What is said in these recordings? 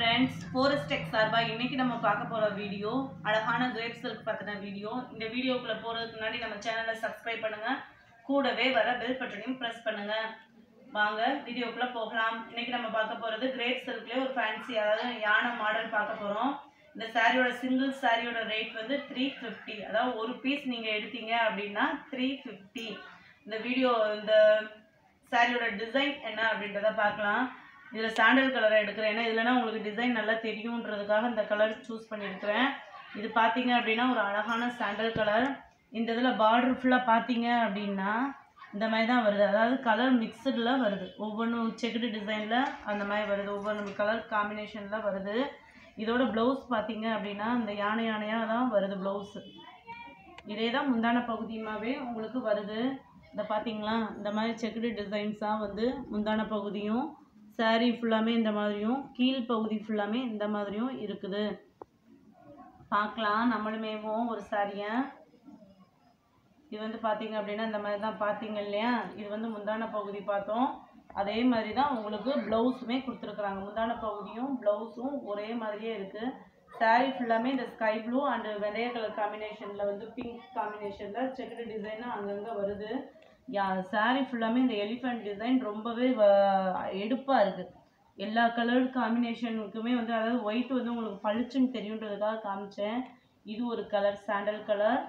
friends, Forest Tech சார்பா இன்னைக்கு நம்ம பார்க்க போற வீடியோ அழகான கிரேப் சில்க் பத்தின வீடியோ. இந்த வீடியோக்குள்ள போறதுக்கு முன்னாடி நம்ம சேனலை சப்ஸ்கிரைப் பண்ணுங்க, கூடவே வர பெல் பட்டனையும் பிரஸ் பண்ணுங்க. வாங்க வீடியோக்குள்ள போகலாம். இன்னைக்கு நம்ம பார்க்க போறது கிரேப் சில்க்ல ஒரு ஃபேன்சி அதாவது யானை மாடல் பார்க்க போறோம். இந்த சாரியோட சிங்கிள் சாரியோட ரேட் வந்து 350. அதாவது ஒரு பீஸ் நீங்க எடுத்தீங்க அப்படின்னா 350. இந்த வீடியோ இந்த சாரியோட டிசைன் என்ன அப்படின்றத பார்க்கலாம். இதில் சாண்டல் கலரை எடுக்கிறேன், ஏன்னா இதுலனா உங்களுக்கு டிசைன் நல்லா தெரியுன்றதுக்காக இந்த கலர் சூஸ் பண்ணியிருக்கிறேன். இது பார்த்தீங்க அப்படின்னா ஒரு அழகான சாண்டல் கலர். இந்த இதில் பார்டர் ஃபுல்லாக பார்த்தீங்க அப்படின்னா இந்த மாதிரி தான் வருது, அதாவது கலர் மிக்சடில் வருது, ஒவ்வொன்றும் செக்குடு டிசைனில் அந்த மாதிரி வருது, ஒவ்வொரு கலர் காம்பினேஷனில் வருது. இதோட ப்ளவுஸ் பார்த்தீங்க அப்படின்னா இந்த யானையாக தான் வருது ப்ளவுஸு. இதே தான் முந்தான பகுதியுமாவே உங்களுக்கு வருது. இந்த பார்த்தீங்களா, இந்த மாதிரி செக்குடு டிசைன்ஸாக வந்து முந்தான பகுதியும் சாரீ ஃபுல்லாமே இந்த மாதிரியும் கீழ் பகுதி ஃபுல்லாமே இந்த மாதிரியும் இருக்குது. பார்க்கலாம் நம்மளுமேவும் ஒரு சாரியை. இது வந்து பார்த்தீங்க அப்படின்னா இந்த மாதிரி தான் பார்த்தீங்க இல்லையா, இது வந்து முந்தான பகுதி பார்த்தோம். அதே மாதிரி தான் உங்களுக்கு ப்ளவுஸுமே கொடுத்துருக்குறாங்க. முந்தான பகுதியும் ப்ளவுஸும் ஒரே மாதிரியே இருக்குது. சாரீ ஃபுல்லாமே இந்த ஸ்கை ப்ளூ அண்டு வெள்ளைய கலர் காம்பினேஷனில் வந்து பிங்க் காம்பினேஷனில் செக்குடு டிசைனும் அங்கங்கே வருது. சாரீ ஃபுல்லாமே இந்த எலிஃபண்ட் டிசைன் ரொம்பவே எடுப்பாக இருக்குது. எல்லா கலர் காம்பினேஷனுக்குமே வந்து அதாவது ஒயிட் வந்து உங்களுக்கு பளிச்சுன்னு தெரியுன்றதுக்காக காமிச்சேன். இது ஒரு கலர் சாண்டல் கலர்.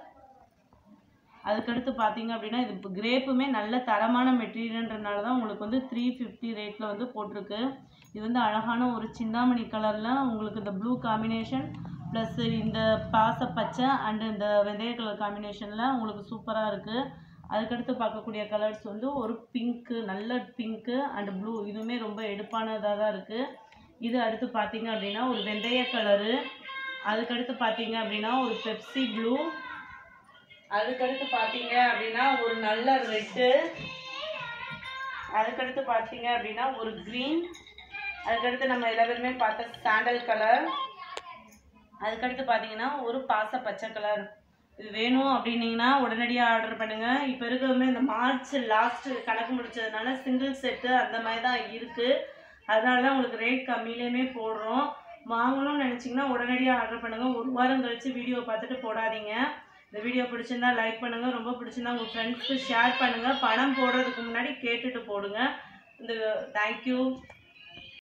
அதுக்கடுத்து பார்த்தீங்க அப்படின்னா இது இப்போ கிரேப்புமே நல்ல தரமான மெட்டீரியல்ன்றனால தான் உங்களுக்கு வந்து 350 ரேட்டில் வந்து போட்டிருக்கு. இது வந்து அழகான ஒரு சிந்தாமணி கலரில் உங்களுக்கு இந்த ப்ளூ காம்பினேஷன் ப்ளஸ் இந்த பாச பச்சை அண்டு இந்த வெந்தய கலர் காம்பினேஷனில் உங்களுக்கு சூப்பராக இருக்குது. அதுக்கடுத்து பார்க்கக்கூடிய கலர்ஸ் வந்து ஒரு பிங்க்கு, நல்ல பிங்க்கு அண்டு ப்ளூ, இதுவுமே ரொம்ப எடுப்பானதாக தான் இருக்குது. இது அடுத்து பார்த்தீங்க அப்படின்னா ஒரு வெந்தய கலரு. அதுக்கடுத்து பார்த்தீங்க அப்படின்னா ஒரு பெப்சி ப்ளூ. அதுக்கடுத்து பார்த்தீங்க அப்படின்னா ஒரு நல்ல ரெட்டு. அதுக்கடுத்து பார்த்தீங்க அப்படின்னா ஒரு க்ரீன். அதுக்கடுத்து நம்ம எல்லாருமே பார்த்த சாண்டல் கலர். அதுக்கடுத்து பார்த்தீங்கன்னா ஒரு பாச பச்சை கலர். இது வேணும் அப்படின்னீங்கன்னா உடனடியாக ஆர்டர் பண்ணுங்கள். இப்போ இருக்கிறதுமே இந்த மார்ச் லாஸ்ட்டு கணக்கு முடிச்சதுனால சிங்கிள் செட்டு அந்த மாதிரி தான் இருக்குது. அதனால தான் உங்களுக்கு ரேட் கம்மியிலையுமே போடுறோம். வாங்கணும்னு நினச்சிங்கன்னா உடனடியாக ஆர்டர் பண்ணுங்கள். ஒரு வாரம் கழித்து வீடியோ பார்த்துட்டு போடாதீங்க. இந்த வீடியோ பிடிச்சிருந்தா லைக் பண்ணுங்கள், ரொம்ப பிடிச்சிருந்தா உங்கள் ஃப்ரெண்ட்ஸ்க்கு ஷேர் பண்ணுங்கள். பணம் போடுறதுக்கு முன்னாடி கேட்டுட்டு போடுங்க. இந்த தேங்க்யூ.